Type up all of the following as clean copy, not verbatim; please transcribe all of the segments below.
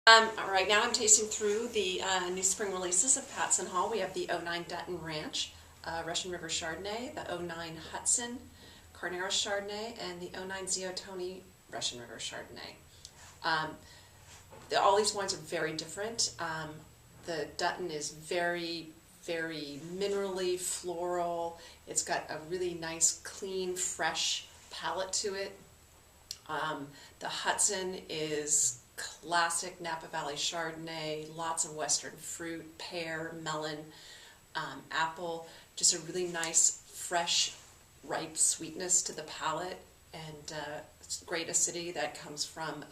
Right now I'm tasting through the new spring releases of Patson Hall. We have the '09 Dutton Ranch Russian River Chardonnay, the '09 Hudson Carneros Chardonnay, and the '09 VID01082 Russian River Chardonnay. All these wines are very different. The Dutton is very minerally, floral. It's got a really nice, clean, fresh palate to it. The Hudson is classic Napa Valley Chardonnay, lots of western fruit, pear, melon, apple, just a really nice, fresh, ripe sweetness to the palate, and great acidity that comes from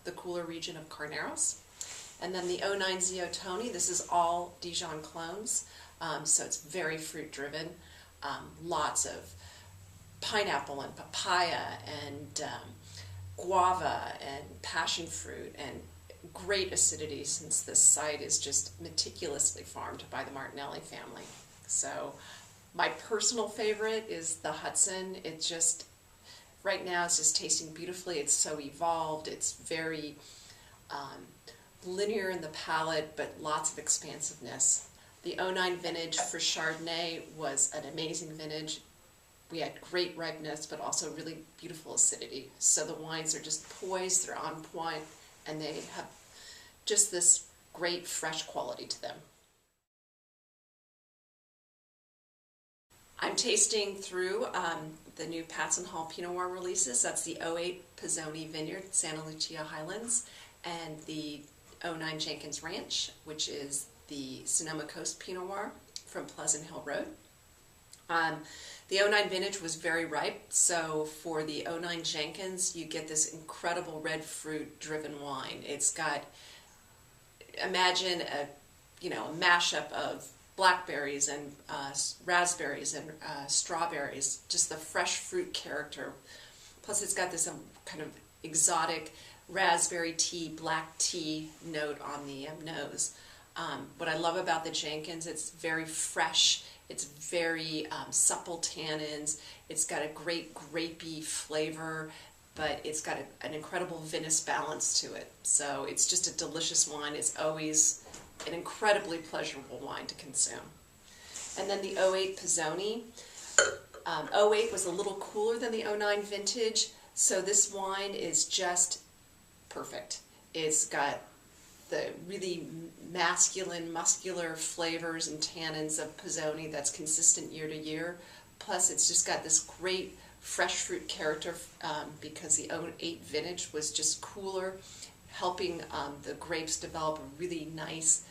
the cooler region of Carneros. And then the '09 VID01082, this is all Dijon clones, so it's very fruit driven, lots of pineapple and papaya and guava and passion fruit, and great acidity since this site is just meticulously farmed by the Martinelli family. So my personal favorite is the Hudson. It just, right now it's just tasting beautifully. It's so evolved. It's very linear in the palate, but lots of expansiveness. The '09 vintage for Chardonnay was an amazing vintage. We had great ripeness, but also really beautiful acidity. So the wines are just poised, they're on point, and they have just this great fresh quality to them. I'm tasting through the new Patson Hall Pinot Noir releases. That's the '08 Pizzoni Vineyard, Santa Lucia Highlands, and the '09 Jenkins Ranch, which is the Sonoma Coast Pinot Noir from Pleasant Hill Road. The '09 vintage was very ripe, so for the '09 Jenkins, you get this incredible red fruit driven wine. It's got, imagine a mashup of blackberries and raspberries and strawberries, just the fresh fruit character. Plus it's got this kind of exotic raspberry tea, black tea note on the nose. What I love about the Jenkins, it's very fresh. It's very supple tannins. It's got a great grapey flavor, but it's got an incredible vinous balance to it. So it's just a delicious wine. It's always an incredibly pleasurable wine to consume. And then the '08 Pizzoni. '08 was a little cooler than the '09 vintage, so this wine is just perfect. It's got the really masculine, muscular flavors and tannins of Pizzoni that's consistent year to year. Plus it's just got this great fresh fruit character because the '08 vintage was just cooler, helping the grapes develop a really nice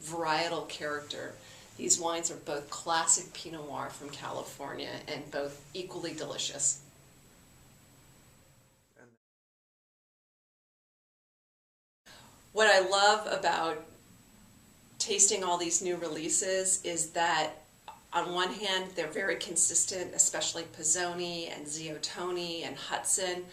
varietal character. These wines are both classic Pinot Noir from California and both equally delicious. What I love about tasting all these new releases is that on one hand they're very consistent, especially Pizzoni and VID01082 and Hudson,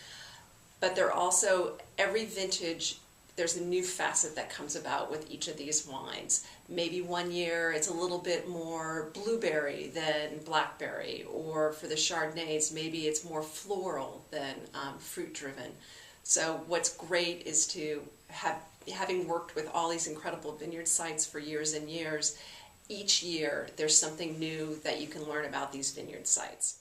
but they're also, every vintage there's a new facet that comes about with each of these wines. Maybe one year it's a little bit more blueberry than blackberry, or for the Chardonnays maybe it's more floral than fruit driven. So what's great is to having worked with all these incredible vineyard sites for years and years, each year there's something new that you can learn about these vineyard sites.